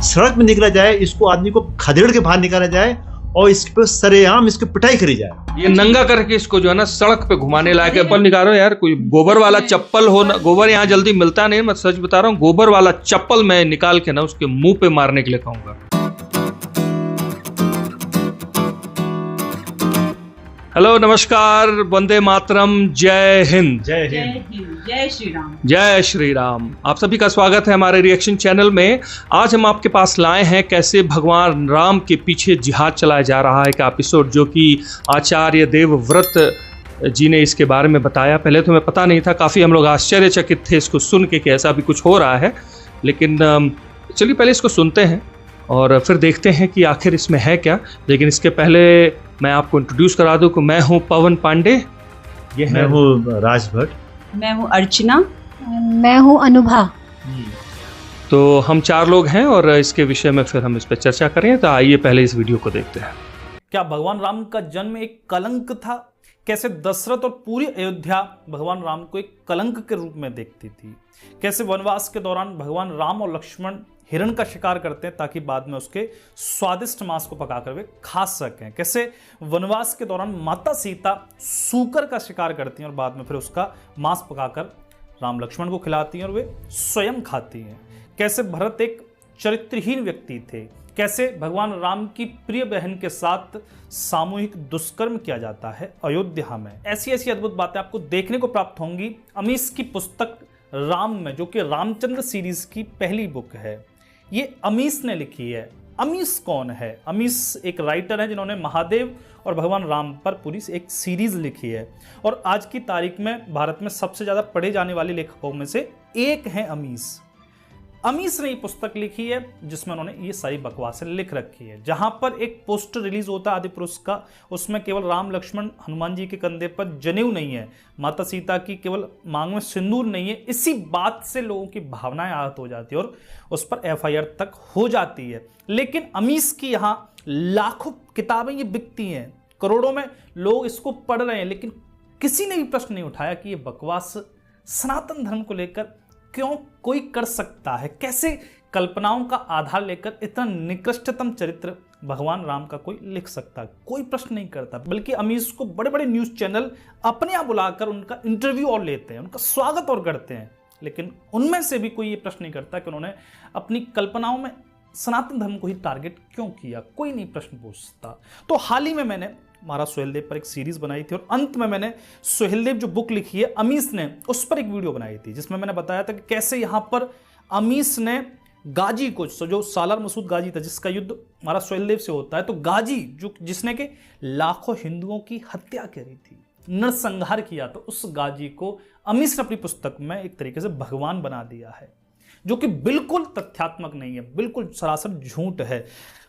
सड़क में निकला जाए, इसको आदमी को खदेड़ के बाहर निकाला जाए और इसके पे सरेआम इसकी पिटाई करी जाए। ये नंगा करके इसको जो है ना सड़क पे घुमाने लायक चप्पल निकालो यार, कोई गोबर वाला चप्पल हो ना, गोबर यहाँ जल्दी मिलता नहीं, मैं सच बता रहा हूँ, गोबर वाला चप्पल मैं निकाल के ना उसके मुंह पे मारने के लिए कहूंगा। हेलो, नमस्कार, वंदे मातरम, जय हिंद। जय हिंद, जय श्री राम। जय श्री राम। आप सभी का स्वागत है हमारे रिएक्शन चैनल में। आज हम आपके पास लाए हैं कैसे भगवान राम के पीछे जिहाद चलाया जा रहा है का एपिसोड, जो कि आचार्य देवव्रत जी ने इसके बारे में बताया। पहले तो हमें पता नहीं था, काफ़ी हम लोग आश्चर्यचकित थे इसको सुन के कि ऐसा भी कुछ हो रहा है। लेकिन चलिए पहले इसको सुनते हैं और फिर देखते हैं कि आखिर इसमें है क्या। लेकिन इसके पहले मैं आपको इंट्रोड्यूस करा दूं कि मैं हूं पवन पांडे, ये मैं हूँ राज भट्ट, मैं हूँ अर्चना, मैं हूँ अनुभा। तो हम चार लोग हैं और इसके विषय में फिर हम इस पर चर्चा करें। तो आइए पहले इस वीडियो को देखते हैं। क्या भगवान राम का जन्म एक कलंक था? कैसे दशरथ और पूरी अयोध्या भगवान राम को एक कलंक के रूप में देखती थी? कैसे वनवास के दौरान भगवान राम और लक्ष्मण हिरण का शिकार करते हैं ताकि बाद में उसके स्वादिष्ट मांस को पकाकर वे खा सकें? कैसे वनवास के दौरान माता सीता सूकर का शिकार करती हैं और बाद में फिर उसका मांस पकाकर राम लक्ष्मण को खिलाती हैं और वे स्वयं खाती हैं? कैसे भरत एक चरित्रहीन व्यक्ति थे? कैसे भगवान राम की प्रिय बहन के साथ सामूहिक दुष्कर्म किया जाता है अयोध्या में? ऐसी ऐसी अद्भुत बातें आपको देखने को प्राप्त होंगी अमीश की पुस्तक राम में, जो कि रामचंद्र सीरीज की पहली बुक है। ये अमीश ने लिखी है। अमीश कौन है? अमीश एक राइटर है जिन्होंने महादेव और भगवान राम पर पूरी एक सीरीज लिखी है और आज की तारीख में भारत में सबसे ज्यादा पढ़े जाने वाले लेखकों में से एक है अमीश। अमीश ने ये पुस्तक लिखी है जिसमें उन्होंने ये सारी बकवासें लिख रखी है। जहां पर एक पोस्टर रिलीज होता है आदिपुरुष का, उसमें केवल राम लक्ष्मण हनुमान जी के कंधे पर जनेऊ नहीं है, माता सीता की केवल मांग में सिंदूर नहीं है। इसी बात से लोगों की भावनाएं आहत हो जाती है और उस पर FIR तक हो जाती है। लेकिन अमीश की यहाँ लाखों किताबें ये बिकती हैं, करोड़ों में लोग इसको पढ़ रहे हैं, लेकिन किसी ने भी प्रश्न नहीं उठाया कि ये बकवास सनातन धर्म को लेकर क्यों कोई कर सकता है? कैसे कल्पनाओं का आधार लेकर इतना निकृष्टतम चरित्र भगवान राम का कोई लिख सकता है? कोई प्रश्न नहीं करता, बल्कि अमीश को बड़े बड़े न्यूज चैनल अपने यहाँ बुलाकर उनका इंटरव्यू और लेते हैं, उनका स्वागत और करते हैं। लेकिन उनमें से भी कोई ये प्रश्न नहीं करता कि उन्होंने अपनी कल्पनाओं में सनातन धर्म को ही टारगेट क्यों किया। कोई नहीं प्रश्न पूछता। तो हाल ही में मैंने महाराज सुहेलदेव पर एक सीरीज बनाई थी और अंत में मैंने सुहेलदेव जो बुक लिखी है अमीश ने, उस पर एक वीडियो बनाई थी जिसमें मैंने बताया था कि कैसे यहाँ पर अमीश ने गाजी को, जो सालार मसूद गाजी था जिसका युद्ध महाराज सुहेलदेव से होता है, तो गाजी जो जिसने के लाखों हिंदुओं की हत्या करी थी, नरसंहार किया, तो उस गाजी को अमीश ने अपनी पुस्तक में एक तरीके से भगवान बना दिया है, जो कि बिल्कुल तथ्यात्मक नहीं है, बिल्कुल सरासर झूठ है।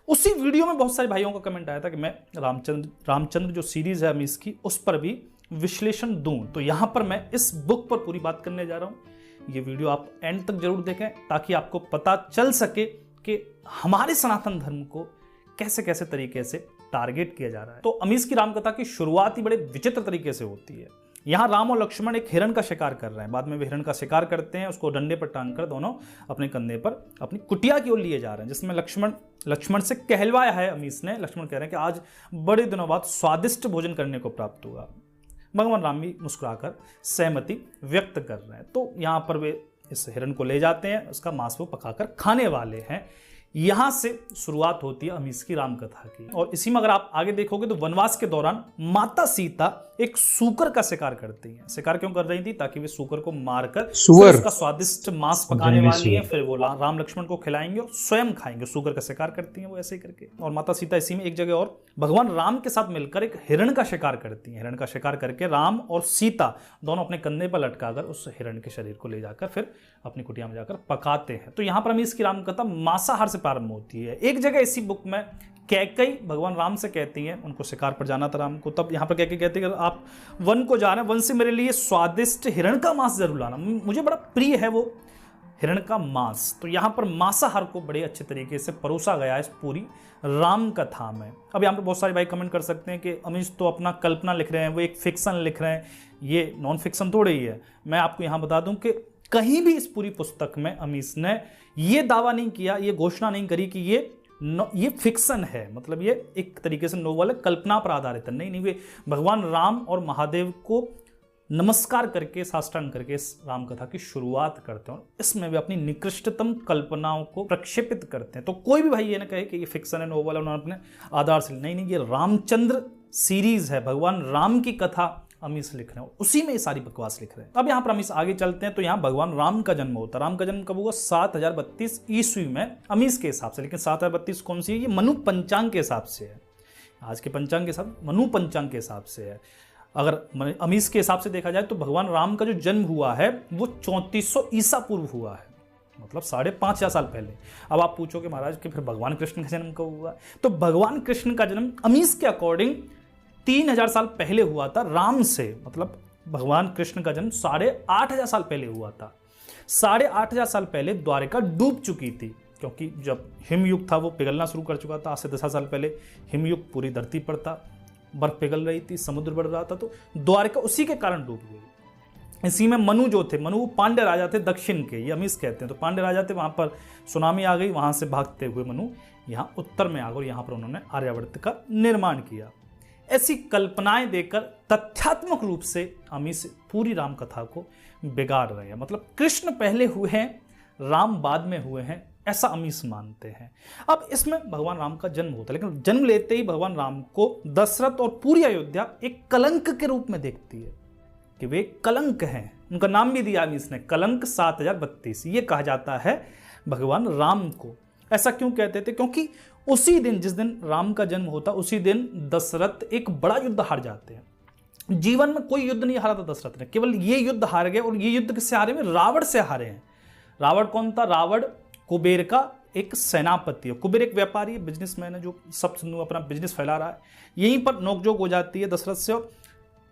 उसी वीडियो में बहुत सारे भाइयों का कमेंट आया था कि मैं रामचंद्र जो सीरीज है अमीश की, उस पर भी विश्लेषण दूं। तो यहां पर मैं इस बुक पर पूरी बात करने जा रहा हूं। ये वीडियो आप एंड तक जरूर देखें ताकि आपको पता चल सके कि हमारे सनातन धर्म को कैसे कैसे तरीके से टारगेट किया जा रहा है। तो अमीश की रामकथा की शुरुआत ही बड़े विचित्र तरीके से होती है। यहाँ राम और लक्ष्मण एक हिरण का शिकार कर रहे हैं। बाद में वे हिरण का शिकार करते हैं, उसको डंडे पर टांग कर दोनों अपने कंधे पर अपनी कुटिया की ओर लिए जा रहे हैं, जिसमें लक्ष्मण से कहलवाया है अमीश ने। लक्ष्मण कह रहे हैं कि आज बड़े दिनों बाद स्वादिष्ट भोजन करने को प्राप्त हुआ। भगवान राम भी मुस्कुराकर सहमति व्यक्त कर रहे हैं। तो यहाँ पर वे इस हिरण को ले जाते हैं, उसका मांस वो पकाकर खाने वाले हैं। यहां से शुरुआत होती है अमीश की रामकथा की। और इसी में अगर आप आगे देखोगे तो वनवास के दौरान माता सीता एक सूकर का शिकार करती हैं। शिकार क्यों कर रही थी? ताकि वे सूकर को मारकर उसका स्वादिष्ट मांस पकाने वाली हैं, फिर वो राम लक्ष्मण को खिलाएंगे और स्वयं खाएंगे। सूकर का शिकार करती हैं वो ऐसे ही करके। और माता सीता इसी में एक जगह और भगवान राम के साथ मिलकर एक हिरण का शिकार करती हैं। हिरण का शिकार करके राम और सीता दोनों अपने कंधे पर लटकाकर उस हिरण के शरीर को ले जाकर फिर अपनी कुटिया में जाकर पकाते हैं। तो यहाँ पर अमीश की रामकथा मांसाहार से प्रारंभ होती है। एक जगह इसी बुक में कैकई भगवान राम से कहती हैं, उनको शिकार पर जाना था राम को, तब यहाँ पर कैकई कहती है कि आप वन को जा रहे हैं, वन से मेरे लिए स्वादिष्ट हिरण का मांस जरूर लाना, मुझे बड़ा प्रिय है वो हिरण का मांस। तो यहाँ पर मांसाहार को बड़े अच्छे तरीके से परोसा गया है इस पूरी राम कथा में। अब यहाँ पर बहुत सारे भाई कमेंट कर सकते हैं कि अमीश तो अपना कल्पना लिख रहे हैं, वो एक फिक्शन लिख रहे हैं, ये नॉन फिक्शन थोड़ी ही है। मैं आपको यहाँ बता दूं कि कहीं भी इस पूरी पुस्तक में अमीश ने ये दावा नहीं किया, ये घोषणा नहीं करी कि ये फिक्शन है, मतलब ये एक तरीके से नोवेल है, कल्पना पर आधारित है। नहीं, वे भगवान राम और महादेव को नमस्कार करके, साष्टांग करके इस राम कथा की शुरुआत करते हैं और इसमें वे अपनी निकृष्टतम कल्पनाओं को प्रक्षेपित करते हैं। तो कोई भी भाई ये ना कहे कि ये फिक्शन है, नोवेल है, उन्होंने अपने आधार से नहीं, ये रामचंद्र सीरीज है, भगवान राम की कथा अमीश लिख रहे हैं और उसी में ये सारी बकवास लिख रहे हैं। अब यहाँ पर अमीश आगे चलते हैं तो यहाँ भगवान राम का जन्म होता है। राम का जन्म कब हुआ? 7032 ईस्वी में अमीश के हिसाब से। लेकिन 7032 कौन सी है? ये मनु पंचांग के हिसाब से है। आज के पंचांग के हिसाब, मनु पंचांग के हिसाब से है। अगर अमीश के हिसाब से देखा जाए तो भगवान राम का जो जन्म हुआ है वो 3400 ईसा पूर्व हुआ है, मतलब 5500 साल पहले। अब आप पूछोगे महाराज कि फिर भगवान कृष्ण का जन्म कब हुआ? तो भगवान कृष्ण का जन्म अमीश के अकॉर्डिंग 3000 साल पहले हुआ था राम से, मतलब भगवान कृष्ण का जन्म 8500 साल पहले हुआ था। 8500 साल पहले द्वारिका डूब चुकी थी, क्योंकि जब हिमयुग था वो पिघलना शुरू कर चुका था। आज से 10 साल पहले हिमयुग पूरी धरती पर था, बर्फ पिघल रही थी, समुद्र बढ़ रहा था, तो द्वारिका उसी के कारण डूब गई। इसी में मनु जो थे, मनु पांड्य राजा थे दक्षिण के, ये अमीश कहते हैं। तो पांड्य राजा थे, वहां पर सुनामी आ गई, वहां से भागते हुए मनु यहाँ उत्तर में आ गए और यहाँ पर उन्होंने आर्यावर्त का निर्माण किया। ऐसी कल्पनाएं देकर तथ्यात्मक रूप से अमीश पूरी राम कथा को बिगाड़ रहे हैं। मतलब कृष्ण पहले हुए हैं, राम बाद में हुए हैं, ऐसा अमीश मानते हैं। अब इसमें भगवान राम का जन्म होता है, लेकिन जन्म लेते ही भगवान राम को दशरथ और पूरी अयोध्या एक कलंक के रूप में देखती है कि वे कलंक हैं। उनका नाम भी दिया अमीश ने, कलंक 7032। ये कहा जाता है भगवान राम को। ऐसा क्यों कहते थे? क्योंकि उसी दिन, जिस दिन राम का जन्म होता, उसी दिन दशरथ एक बड़ा युद्ध हार जाते हैं। जीवन में कोई युद्ध नहीं हारा था दशरथ ने, केवल ये युद्ध हार गए। और ये युद्ध किससे हारे हैं? रावण से हारे हैं। रावण कौन था? रावण कुबेर का एक सेनापति है। कुबेर एक व्यापारी, बिजनेसमैन है, जो सब सिंधु अपना बिजनेस फैला रहा है। यहीं पर नोकझोंक हो जाती है दशरथ से, और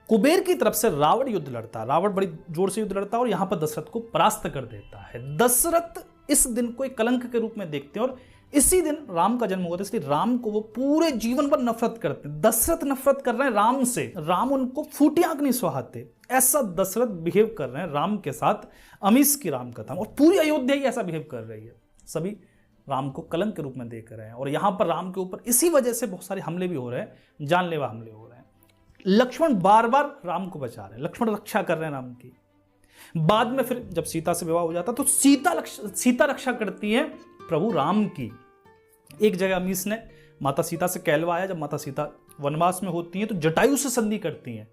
कुबेर की तरफ से रावण युद्ध लड़ता है। रावण बड़ी जोर से युद्ध लड़ता है और यहां पर दशरथ को परास्त कर देता है। दशरथ इस दिन को एक कलंक के रूप में देखते हैं और इसी दिन राम का जन्म हुआ था, इसलिए राम को वो पूरे जीवन भर नफरत करते हैं। दशरथ नफरत कर रहे हैं राम से, राम उनको फूटी आंख नहीं सुहाते। ऐसा दशरथ बिहेव कर रहे हैं राम के साथ अमीश की राम कथा, और पूरी अयोध्या ही ऐसा बिहेव कर रही है। सभी राम को कलंक के रूप में देख रहे हैं और यहां पर राम के ऊपर इसी वजह से बहुत सारे हमले भी हो रहे हैं, जानलेवा हमले हो रहे हैं। लक्ष्मण बार बार राम को बचा रहे हैं, लक्ष्मण रक्षा कर रहे हैं राम की। बाद में फिर जब सीता से विवाह हो जाता तो सीता रक्षा करती है प्रभु राम की। एक जगह अमीश ने माता सीता से कहलवाया, जब माता सीता वनवास में होती हैं तो जटायु से संधि करती हैं।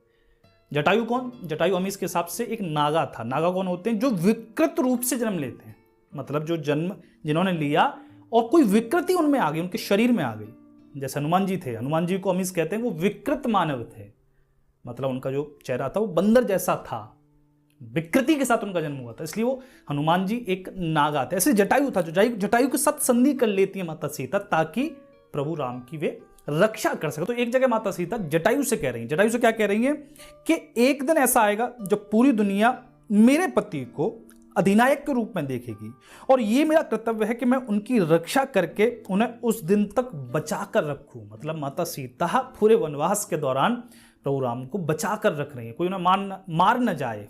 जटायु कौन? जटायु अमीश के हिसाब से एक नागा था। नागा कौन होते हैं? जो विकृत रूप से जन्म लेते हैं, मतलब जो जन्म जिन्होंने लिया और कोई विकृति उनमें आ गई, उनके शरीर में आ गई। जैसे हनुमान जी थे, हनुमान जी को अमीश कहते हैं वो विकृत मानव थे, मतलब उनका जो चेहरा था वो बंदर जैसा था, विकृति के साथ उनका जन्म हुआ था, इसलिए वो हनुमान जी एक नागा थे। ऐसे जटायु था, जो जटायु के साथ संधि कर लेती है माता सीता ताकि प्रभु राम की वे रक्षा कर सके। तो एक जगह माता सीता जटायु से कह रही है, जटायु से क्या कह रही है कि एक दिन ऐसा आएगा जब पूरी दुनिया मेरे पति को अधिनायक के रूप में देखेगी और ये मेरा कर्तव्य है कि मैं उनकी रक्षा करके उन्हें उस दिन तक बचा कर रखूं। मतलब माता सीता पूरे वनवास के दौरान प्रभु राम को बचा कर रख रही है, कोई उन्हें मार न जाए।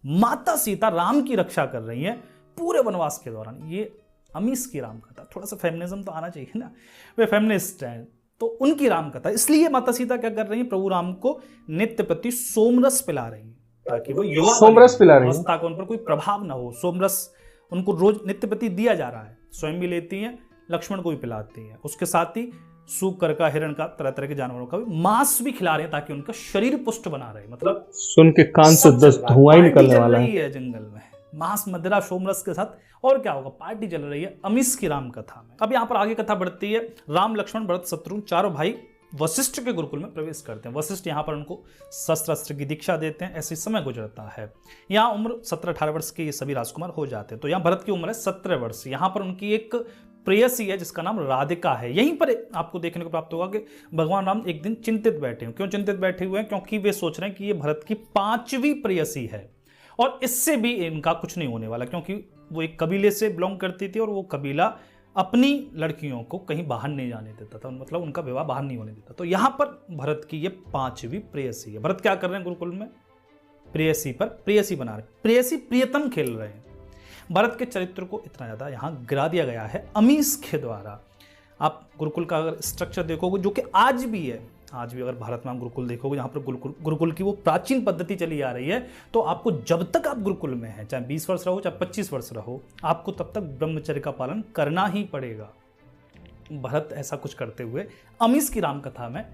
माता सीता राम की रक्षा कर रही है पूरे वनवास के दौरान। ये अमीश की राम कथा। थोड़ा सा फेमिनिज्म तो आना चाहिए ना, वे फेमिनिस्ट हैं, तो उनकी राम कथा। इसलिए माता सीता क्या कर रही है? प्रभु राम को नित्य प्रति सोमरस पिला रही है ताकि वो युवा सोमरस पिला रही है, अवस्था का उन पर कोई प्रभाव ना हो। सोमरस उनको रोज नित्य प्रति दिया जा रहा है, स्वयं भी लेती हैं, लक्ष्मण को भी पिलाती हैं। उसके साथ ही सूकर का, हिरण का, तरह तरह के जानवरों का भी मांस भी खिला रहे हैं ताकि उनका शरीर पुष्ट बना रहे। मतलब सुन के कान से 10 धुआं निकलने वाला है जंगल में, मांस मदिरा सोमरस के साथ। और क्या होगा? पार्टी चल रही है अमीश की राम कथा में। अब यहाँ पर आगे कथा बढ़ती है। राम, लक्ष्मण, भरत, शत्रुघ्न चारों भाई वशिष्ठ के गुरुकुल में प्रवेश करते हैं। वशिष्ठ यहाँ पर उनको शस्त्र अस्त्र की दीक्षा देते हैं। ऐसे समय गुजरता है। यहाँ उम्र 17-18 वर्ष के ये सभी राजकुमार हो जाते हैं। तो यहाँ भरत की उम्र है 17 वर्ष। यहाँ पर उनकी एक प्रेयसी है जिसका नाम राधिका है। यहीं पर आपको देखने को प्राप्त होगा कि भगवान राम एक दिन चिंतित बैठे हैं। क्यों चिंतित बैठे हुए हैं? क्योंकि वे सोच रहे हैं कि ये भरत की 5वीं प्रेयसी है और इससे भी इनका कुछ नहीं होने वाला, क्योंकि वो एक कबीले से बिलोंग करती थी और वो कबीला अपनी लड़कियों को कहीं बाहर नहीं जाने देता था, मतलब उनका विवाह बाहर नहीं होने देता। तो यहाँ पर भरत की ये 5वीं प्रेयसी है। भरत क्या कर रहे हैं? गुरुकुल में प्रेयसी पर प्रेयसी बना रहे हैं। प्रेयसी प्रियतम खेल रहे हैं। भरत के चरित्र को इतना ज़्यादा यहाँ गिरा दिया गया है अमीस के द्वारा। आप गुरुकुल का अगर स्ट्रक्चर देखोगे, जो कि आज भी है, आज भी अगर भारत में आप गुरुकुल देखोगे, यहाँ पर गुरुकुल की वो प्राचीन पद्धति चली आ रही है, तो आपको जब तक आप गुरुकुल में हैं, चाहे 20 वर्ष रहो चाहे 25 वर्ष रहो, आपको तब तक ब्रह्मचर्य का पालन करना ही पड़ेगा। भरत ऐसा कुछ करते हुए अमीस की राम कथा में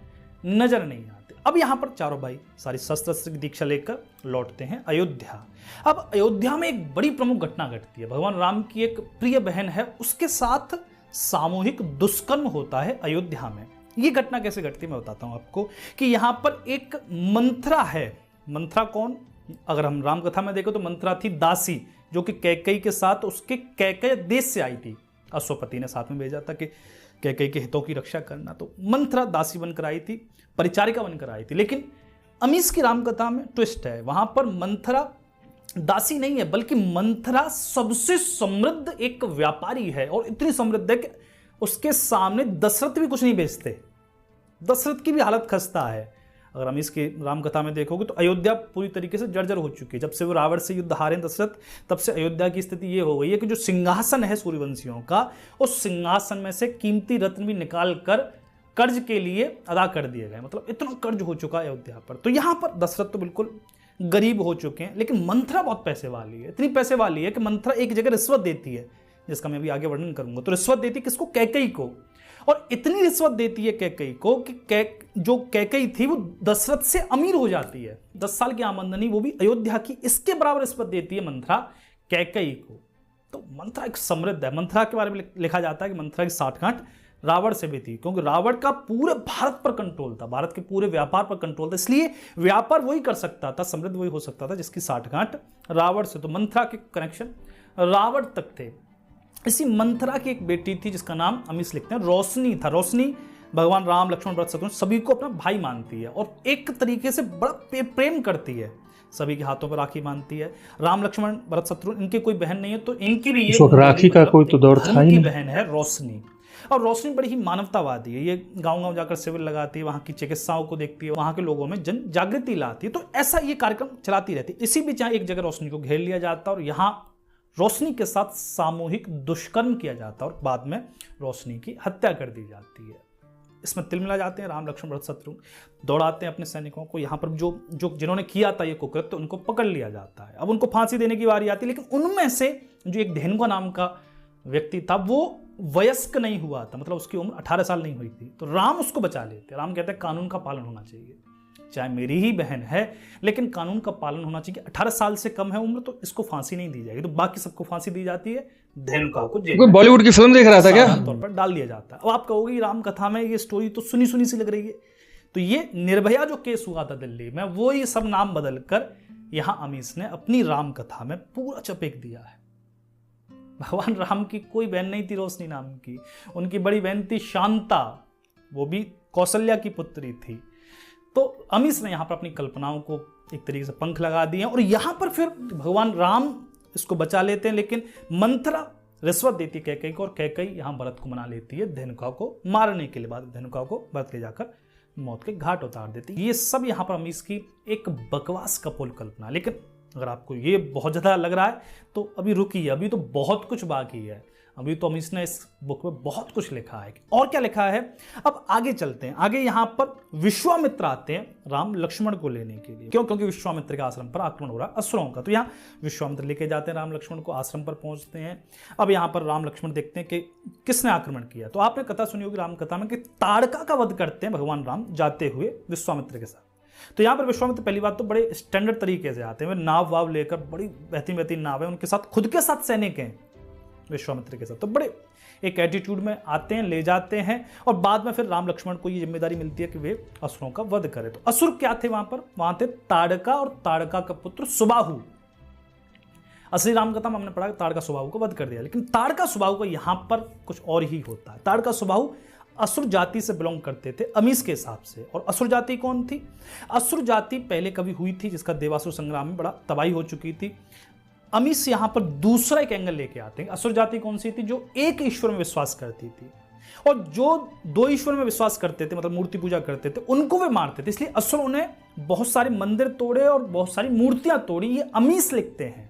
नजर नहीं आते। अब यहाँ पर चारों भाई सारी शस्त्र की दीक्षा लेकर लौटते हैं अयोध्या। अब अयोध्या में एक बड़ी प्रमुख घटना घटती है। भगवान राम की एक प्रिय बहन है, उसके साथ सामूहिक दुष्कर्म होता है अयोध्या में। ये घटना कैसे घटती है मैं बताता हूं आपको कि यहां पर एक मंथरा है। मंथरा कौन? अगर हम राम कथा में देखें तो मंथरा थी दासी, जो कि कैकेयी के साथ उसके कैकेय देश से आई थी। अश्वपति ने साथ में भेजा था कि कैकेयी के हितों की रक्षा करना, तो मंथरा दासी बनकर आई थी, परिचारिका बनकर आई थी। लेकिन अमीस की राम कथा में ट्विस्ट है, वहां पर मंथरा दासी नहीं है, बल्कि मंथरा सबसे समृद्ध एक व्यापारी है, और इतनी समृद्ध है कि उसके सामने दशरथ भी कुछ नहीं बेचते। दशरथ की भी हालत खस्ता है। अगर हम इसकी राम कथा में देखोगे तो अयोध्या पूरी तरीके से जर्जर हो चुकी है। जब से वो रावण से युद्ध हारे दशरथ, तब से अयोध्या की स्थिति ये हो गई है कि जो सिंहासन है सूर्यवंशियों का, उस सिंहासन में से कीमती रत्न भी निकाल कर कर्ज के लिए अदा कर दिए गए। मतलब इतना कर्ज हो चुका है अयोध्या पर। तो यहां पर दशरथ तो बिल्कुल गरीब हो चुके हैं, लेकिन मंथरा बहुत पैसे वाली है। इतनी पैसे वाली है कि मंथरा एक जगह रिश्वत देती है, जिसका मैं अभी आगे वर्णन करूंगा। तो रिश्वत देती किसको? कैकेयी को। और इतनी रिश्वत देती है कैकेयी को कि जो कैकेयी थी वो दशरथ से अमीर हो जाती है। 10 साल की आमदनी वो भी अयोध्या की, इसके बराबर रिश्वत देती है मंथरा कैकेयी को। तो मंथरा एक समृद्ध है। मंथरा के बारे में लिखा जाता है कि मंथरा की साठगांठ रावण से भी थी, क्योंकि रावण का पूरे भारत पर कंट्रोल था, भारत के पूरे व्यापार पर कंट्रोल था। इसलिए व्यापार वही कर सकता था, समृद्ध वही हो सकता था जिसकी साठगांठ रावण से। तो मंथरा के कनेक्शन रावण तक थे। इसी मंथरा की एक बेटी थी जिसका नाम अमीस लिखते हैं रोशनी था। रोशनी भगवान राम, लक्ष्मण, भरत, शत्रुघ्न सभी को अपना भाई मानती है और एक तरीके से बड़ा प्रेम करती है। सभी के हाथों पर राखी बांधती है। राम, लक्ष्मण, भरत, शत्रुघ्न इनके कोई बहन नहीं है, तो इनकी भी ये राखी का कोई तो दौर था ही नहीं। बहन है रोशनी। और रोशनी बड़ी ही मानवतावादी है। ये गांव-गांव जाकर शिविर लगाती है, वहाँ की चिकित्साओं को देखती है, वहाँ के लोगों में जन जागृति लाती है। तो ऐसा ये कार्यक्रम चलाती रहती है। इसी बीच यहाँ एक जगह रोशनी को घेर लिया जाता है और यहाँ रोशनी के साथ सामूहिक दुष्कर्म किया जाता है और बाद में रोशनी की हत्या कर दी जाती है। इसमें तिल मिला जाते हैं राम, लक्ष्मण, भरत, शत्रुघ्न दौड़ाते हैं अपने सैनिकों को। यहाँ पर जो जिन्होंने किया था ये कुकृत्य, उनको पकड़ लिया जाता है। अब उनको फांसी देने की बारी आती है, लेकिन उनमें से जो एक धेनुका नाम का व्यक्ति था वो वयस्क नहीं हुआ था, मतलब उसकी उम्र 18 साल नहीं हुई थी। तो राम उसको बचा लेते। राम कहते हैं कानून का पालन होना चाहिए, चाहे मेरी ही बहन है लेकिन कानून का पालन होना चाहिए। 18 साल से कम है उम्र तो इसको फांसी नहीं दी जाएगी। तो बाकी सबको फांसी दी जाती है, धेनुका को जेल में बॉलीवुड की फिल्म देख रहा था क्या? तौर पर डाल दिया जाता है। अब आप कहोगे राम कथा में ये स्टोरी तो सुनी सुनी सी लग रही है। तो ये निर्भया जो केस हुआ था दिल्ली में, वो ये सब नाम बदल कर यहाँ अमीस ने अपनी राम कथा में पूरा चपेट दिया है। भगवान राम की कोई बहन नहीं थी रोशनी नाम की, उनकी बड़ी बहन थी शांता, वो भी कौशल्या की पुत्री थी। तो अमीस ने यहाँ पर अपनी कल्पनाओं को एक तरीके से पंख लगा दिए और यहाँ पर फिर भगवान राम इसको बचा लेते हैं, लेकिन मंथरा रिश्वत देती है कैकेयी को और कैकेयी यहाँ भरत को मना लेती है धेनुका को मारने के लिए। बाद धेनुका को भरत ले जाकर मौत के घाट उतार देती है। ये सब यहाँ पर अमीस की एक बकवास कपोल कल्पना। लेकिन अगर आपको ये बहुत ज़्यादा लग रहा है तो अभी रुकिए, अभी तो बहुत कुछ बाकी है। अभी तो अमीस ने इस बुक में बहुत कुछ लिखा है। और क्या लिखा है अब आगे चलते हैं। आगे यहाँ पर विश्वामित्र आते हैं राम लक्ष्मण को लेने के लिए। क्यों? क्योंकि विश्वामित्र के आश्रम पर आक्रमण हो रहा है असुरों का। तो यहाँ विश्वामित्र लेके जाते हैं राम लक्ष्मण को, आश्रम पर पहुंचते हैं। अब यहाँ पर राम लक्ष्मण देखते हैं कि किसने आक्रमण किया। तो आपने कथा सुनी होगी राम कथा में कि ताड़का का वध करते हैं भगवान राम जाते हुए विश्वामित्र के साथ। तो यहाँ पर विश्वामित्र पहली बात तो बड़े स्टैंडर्ड तरीके से आते हैं, वे नाव वाव लेकर, बड़ी बेहतरीन नाव है उनके साथ, खुद के साथ सैनिक हैं विश्वामित्र के साथ। तो बड़े एक एटीट्यूड में आते हैं, ले जाते हैं और बाद में फिर राम लक्ष्मण को ये जिम्मेदारी मिलती है कि वे असुरों का वध करें। तो असुर क्या थे वहां पर? वहां थे ताड़का और ताड़का का पुत्र सुबाहु। असली राम कथा में हमने पढ़ा ताड़का सुबाहु को वध कर दिया, लेकिन ताड़का सुबाहु का यहां पर कुछ और ही होता है। ताड़का सुबाहु असुर जाति से बिलोंग करते थे अमीस के हिसाब से। और असुर जाति कौन थी? असुर जाति पहले कभी हुई थी जिसका देवासुर संग्राम में बड़ा तबाही हो चुकी थी। अमीस यहां पर दूसरा एक एंगल लेके आते हैं। असुर जाति कौन सी थी? जो एक ईश्वर में विश्वास करती थी, और जो दो ईश्वर में विश्वास करते थे, मतलब मूर्ति पूजा करते थे, उनको वे मारते थे। इसलिए असुरों ने बहुत सारे मंदिर तोड़े और बहुत सारी मूर्तियां तोड़ी। ये अमीस लिखते हैं।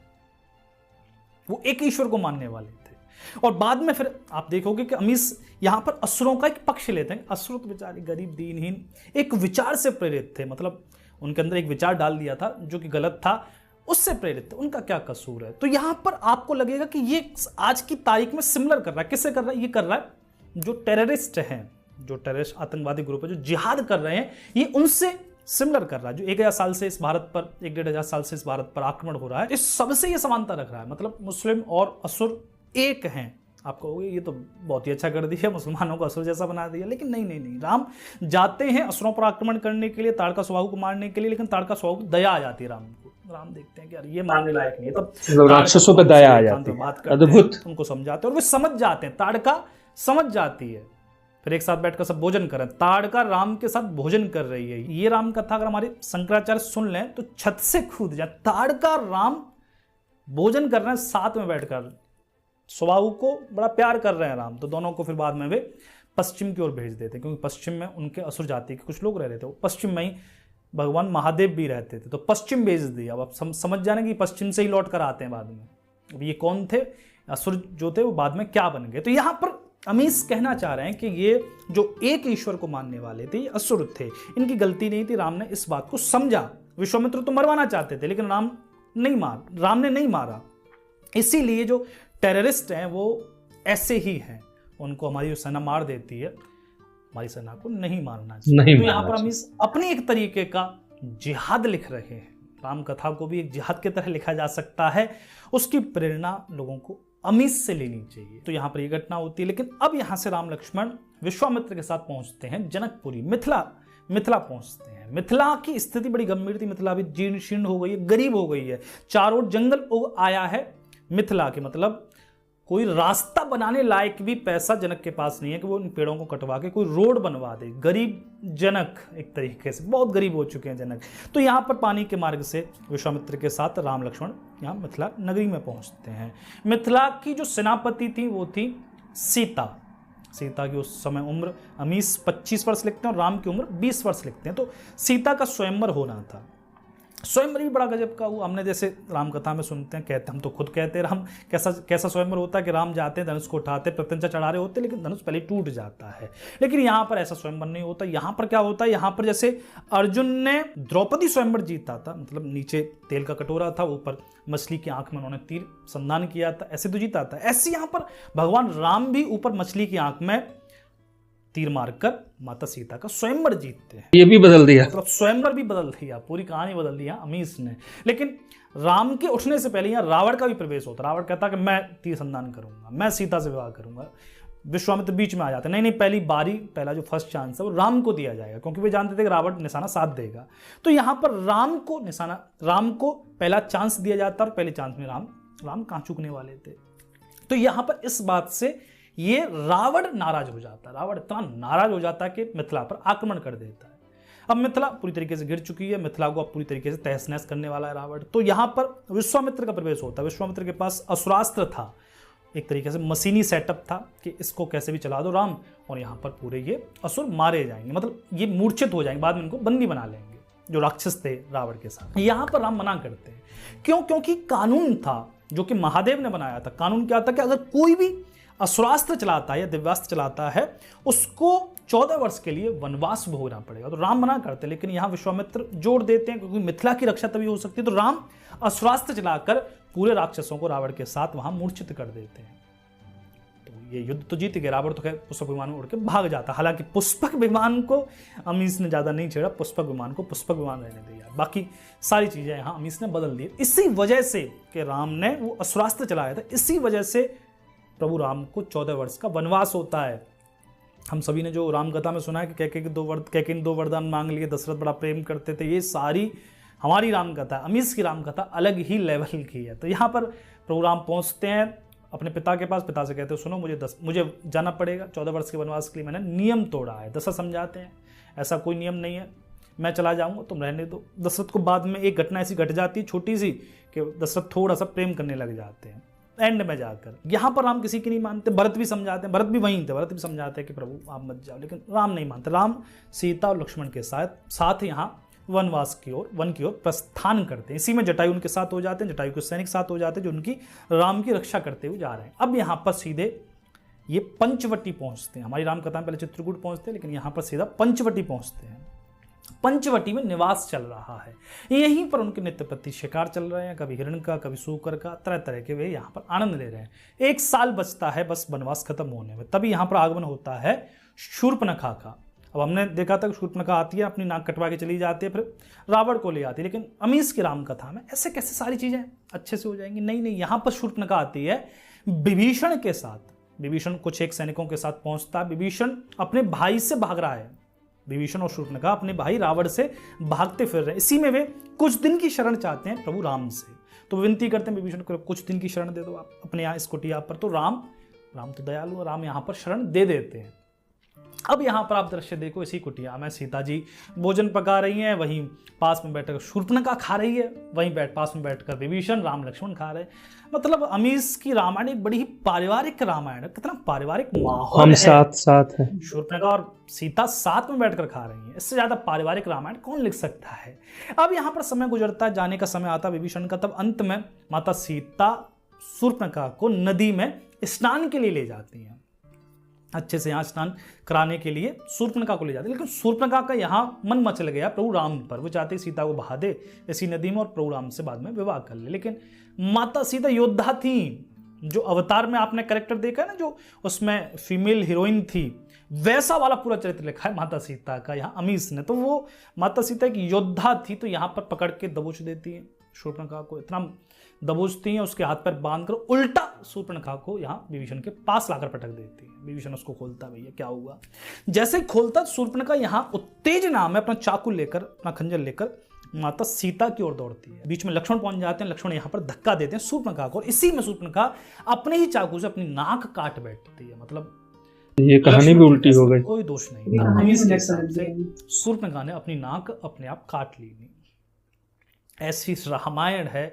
वो एक ईश्वर को मानने वाले थे। और बाद में फिर आप देखोगे कि अमीस यहाँ पर असुरों का एक पक्ष लेते हैं। असुर तो बेचारे गरीब दीनहीन एक विचार से प्रेरित थे, मतलब उनके अंदर एक विचार डाल दिया था जो कि गलत था, उससे प्रेरित थे, उनका क्या कसूर है। तो यहां पर आपको लगेगा कि ये आज की तारीख में सिमिलर कर रहा है। किससे कर रहा है? ये कर रहा है जो टेररिस्ट हैं, जो टेररिस्ट आतंकवादी ग्रुप है, जो जिहाद कर रहे हैं, ये उनसे सिमिलर कर रहा है। जो 1000 साल से इस भारत पर, 1-1.5 साल से इस भारत पर आक्रमण हो रहा है, इस सबसे ये समानता रख रहा है। मतलब मुस्लिम और असुर एक हैं। आप कहोगे ये तो बहुत ही अच्छा कर दिया, मुसलमानों को असुर जैसा बना दिया, लेकिन नहीं नहीं नहीं, राम जाते हैं असुरों पर आक्रमण करने के लिए, ताड़का स्वभाव को मारने के लिए, लेकिन ताड़का स्वभाव को दया आ जाती है राम को। राम देखते हैं कि यार ये मारने लायक नहीं है, तब राक्षसों पर दया आ जाती है, अद्भुत, उनको समझाते हैं और वे समझ जाते हैं, ताड़का समझ जाती है। फिर एक साथ बैठकर सब भोजन करें, ताड़का राम के साथ भोजन कर रही है। ये राम कथा अगर हमारे शंकराचार्य सुन लें तो छत से कूद जाए। ताड़का राम भोजन कर रहे हैं साथ में बैठकर, स्वभाव को बड़ा प्यार कर रहे हैं राम, तो दोनों को फिर बाद में वे पश्चिम की ओर भेज देते हैं, क्योंकि पश्चिम में उनके असुर जाति के कुछ लोग रह रहे थे, वो पश्चिम में ही भगवान महादेव भी रहते थे, तो पश्चिम भेज दिया। अब आप समझ जाने कि पश्चिम से ही लौट कर आते हैं बाद में। अब ये कौन थे असुर जो थे, वो बाद में क्या बन गए। तो यहाँ पर अमीस कहना चाह रहे हैं कि ये जो एक ईश्वर को मानने वाले थे, ये असुर थे, इनकी गलती नहीं थी। राम ने इस बात को समझा। विश्वामित्र तो मरवाना चाहते थे, लेकिन राम ने नहीं मारा। इसीलिए जो टेररिस्ट हैं वो ऐसे ही हैं, उनको हमारी जो सेना मार देती है, हमारी सेना को नहीं मारना चाहिए। तो यहाँ पर हम इस अपनी एक तरीके का जिहाद लिख रहे हैं। राम कथा को भी एक जिहाद की तरह लिखा जा सकता है, उसकी प्रेरणा लोगों को अमीस से लेनी चाहिए। तो यहाँ पर यह घटना होती है, लेकिन अब यहाँ से राम लक्ष्मण विश्वामित्र के साथ पहुंचते हैं जनकपुरी, मिथिला पहुंचते हैं। मिथिला की स्थिति बड़ी गंभीर थी। मिथिला अभी जीर्ण शीर्ण हो गई है, गरीब हो गई है, चारों ओर जंगल आया है मिथिला के, मतलब कोई रास्ता बनाने लायक भी पैसा जनक के पास नहीं है कि वो इन पेड़ों को कटवा के कोई रोड बनवा दे। गरीब जनक, एक तरीके से बहुत गरीब हो चुके हैं जनक। तो यहाँ पर पानी के मार्ग से विश्वामित्र के साथ राम लक्ष्मण यहाँ मिथिला नगरी में पहुँचते हैं। मिथिला की जो सेनापति थी वो थी सीता की उस समय उम्र अमीस 25 वर्ष लिखते हैं और राम की उम्र 20 वर्ष लिखते हैं। तो सीता का स्वयंवर होना था। स्वयंवर भी बड़ा गजब का हुआ। हमने जैसे राम कथा में सुनते हैं, कहते, हम तो खुद कहते हैं, राम कैसा स्वयंवर होता है कि राम जाते हैं, धनुष को उठाते, प्रत्यंचा चढ़ा रहे होते, लेकिन धनुष पहले टूट जाता है। लेकिन यहाँ पर ऐसा स्वयंवर नहीं होता। यहाँ पर क्या होता है, यहाँ पर जैसे अर्जुन ने द्रौपदी स्वयंवर जीता था, मतलब नीचे तेल का कटोरा था, ऊपर मछली की आंख में उन्होंने तीर संधान किया था, ऐसे तो जीता था। ऐसे यहाँ पर भगवान राम भी ऊपर मछली की आंख में तीर मारकर माता सीता का स्वयंवर जीतते हैं। ये भी बदल दिया, मतलब स्वयंवर भी बदल दिया, पूरी कहानी बदल दिया अमीस ने। लेकिन राम के उठने से पहले यहाँ रावण का भी प्रवेश होता। रावण कहता कि मैं तीर संधान करूंगा, मैं सीता से विवाह करूंगा। विश्वामित्र बीच में आ जाते, नहीं पहली बारी, पहला जो फर्स्ट चांस है वो राम को दिया जाएगा, क्योंकि वे जानते थे कि रावण निशाना साथ देगा। तो यहाँ पर राम को पहला चांस दिया जाता और पहले चांस में राम कहाँ चूकने वाले थे। तो यहाँ पर इस बात से ये रावण नाराज हो जाता है। रावण इतना नाराज हो जाता है कि मिथिला पर आक्रमण कर देता है। अब मिथिला पूरी तरीके से गिर चुकी है, मिथिला को अब पूरी तरीके से तहस नहस करने वाला है रावण। तो यहाँ पर विश्वामित्र का प्रवेश होता है। विश्वामित्र के पास असुरास्त्र था, एक तरीके से मशीनी सेटअप था कि इसको कैसे भी चला दो राम, और यहाँ पर पूरे ये असुर मारे जाएंगे, मतलब ये मूर्छित हो जाएंगे, बाद में इनको बंदी बना लेंगे जो राक्षस थे रावण के साथ। यहाँ पर राम मना करते हैं। क्यों? क्योंकि कानून था जो कि महादेव ने बनाया था। कानून क्या था कि अगर कोई भी असुरास्त्र चलाता है या दिव्यास्त्र चलाता है, उसको 14 वर्ष के लिए वनवास भोगना पड़ेगा। तो राम मना करते, लेकिन यहाँ विश्वामित्र जोड़ देते हैं, क्योंकि मिथिला की रक्षा तभी हो सकती है। तो राम असुरास्त्र चलाकर पूरे राक्षसों को रावण के साथ वहां मूर्छित कर देते हैं। तो ये युद्ध तो जीत गए। रावण तो खैर पुष्पक विमान में उड़ के भाग जाता। हालांकि पुष्पक विमान को अमीस ने ज्यादा नहीं छेड़ा, पुष्पक विमान को पुष्पक विमान रहने दिया, बाकी सारी चीजें यहाँ अमीस ने बदल दी। इसी वजह से कि राम ने वो असुरास्त्र चलाया था, इसी वजह से प्रभु राम को 14 वर्ष का वनवास होता है। हम सभी ने जो राम कथा में सुना है कि कैकेयी ने 2 वरदान मांग लिए, दशरथ बड़ा प्रेम करते थे, ये सारी हमारी राम कथा, अमीस की राम कथा अलग ही लेवल की है। तो यहाँ पर प्रभु राम पहुँचते हैं अपने पिता के पास। पिता से कहते हैं, सुनो मुझे जाना पड़ेगा 14 वर्ष के वनवास के लिए, मैंने नियम तोड़ा है। दशरथ समझाते हैं ऐसा कोई नियम नहीं है, मैं चला जाऊँगा, तुम रहने दो। दशरथ को बाद में एक घटना ऐसी घट जाती है छोटी सी कि दशरथ थोड़ा सा प्रेम करने लग जाते हैं एंड में जाकर। यहाँ पर राम किसी की नहीं मानते। भरत भी समझाते हैं, भरत भी वहीं थे, भरत भी समझाते हैं कि प्रभु आप मत जाओ, लेकिन राम नहीं मानते। राम सीता और लक्ष्मण के साथ यहाँ वनवास की ओर वन की ओर प्रस्थान करते हैं। इसी में जटायु उनके साथ हो जाते हैं, जटायु के सैनिक साथ हो जाते हैं जो उनकी राम की रक्षा करते हुए जा रहे हैं। अब यहाँ पर सीधे ये पंचवटी पहुंचते हैं। हमारी राम कथा में पहले चित्रकूट पहुंचते हैं, लेकिन यहाँ पर सीधा पंचवटी पहुंचते हैं। पंचवटी में निवास चल रहा है, यहीं पर उनके नित्य प्रति शिकार चल रहे हैं, कभी हिरण का, कभी सूकर का, तरह तरह के वे यहाँ पर आनंद ले रहे हैं। 1 साल बचता है बस वनवास खत्म होने में, तभी यहाँ पर आगमन होता है शूर्पणखा का। अब हमने देखा था कि शूर्पणखा आती है, अपनी नाक कटवा के चली जाती है, फिर रावण को ले आती है। लेकिन अमीश की राम कथा में ऐसे कैसे सारी चीजें अच्छे से हो जाएंगी? नहीं, यहाँ पर शूर्पणखा आती है विभीषण के साथ। विभीषण कुछ एक सैनिकों के साथ पहुंचता है। विभीषण अपने भाई से भाग रहा है, विभीषण और शूर्पणखा अपने भाई रावण से भागते फिर रहे हैं। इसी में वे कुछ दिन की शरण चाहते हैं प्रभु राम से, तो विनती करते हैं विभीषण को कुछ दिन की शरण दे दो आप अपने यहाँ इस कुटिया पर। तो राम तो दयालु है, राम यहाँ पर शरण दे देते हैं। अब यहाँ पर आप दृश्य देखो, इसी कुटिया में सीता जी भोजन पका रही हैं, वहीं पास में बैठकर शूर्पणखा खा रही है, वहीं पास में बैठकर विभीषण राम लक्ष्मण खा रहे हैं। मतलब अमीश की रामायण एक बड़ी ही पारिवारिक रामायण है, कितना पारिवारिक माहौल हम है। साथ है, शूर्पणखा और सीता साथ में बैठकर खा रही हैं, इससे ज्यादा पारिवारिक रामायण कौन लिख सकता है? अब यहाँ पर समय गुजरता है, जाने का समय आता विभीषण का, तब अंत में माता सीता शूर्पणखा को नदी में स्नान के लिए ले जाती हैं। अच्छे से यहाँ स्नान कराने के लिए शूर्पणखा को ले जाते हैं, लेकिन शूर्पणखा का यहाँ मन मचल गया प्रभु राम पर। वो चाहते सीता को बहा दे इसी नदी में और प्रभु राम से बाद में विवाह कर ले। लेकिन माता सीता योद्धा थी, जो अवतार में आपने कैरेक्टर देखा ना, जो उसमें फीमेल हीरोइन थी, वैसा वाला पूरा चरित्र लिखा है माता सीता का यहाँ अमीश ने। तो वो माता सीता एक योद्धा थी, तो यहाँ पर पकड़ के दबोच देती है शूर्पणखा को, इतना दबोचती हैं, उसके हाथ पर बांधकर उल्टा शूर्पणखा को यहाँ विभीषण के पास लाकर पटक देती है। विभीषण उसको खोलता, भैया क्या हुआ? जैसे ही खोलता शूर्पणखा यहाँ उत्तेजना में अपना चाकू लेकर, अपना खंजर लेकर माता सीता की ओर दौड़ती है। बीच में लक्ष्मण पहुंच जाते हैं, लक्ष्मण यहाँ पर धक्का देते हैं शूर्पणखा को, और इसी में शूर्पणखा अपने ही चाकू से अपनी नाक काट बैठती है। मतलब ये कहानी भी उल्टी हो गई, कोई दोष नहीं, शूर्पणखा ने अपनी नाक अपने आप काट ली। ऐसी रामायण है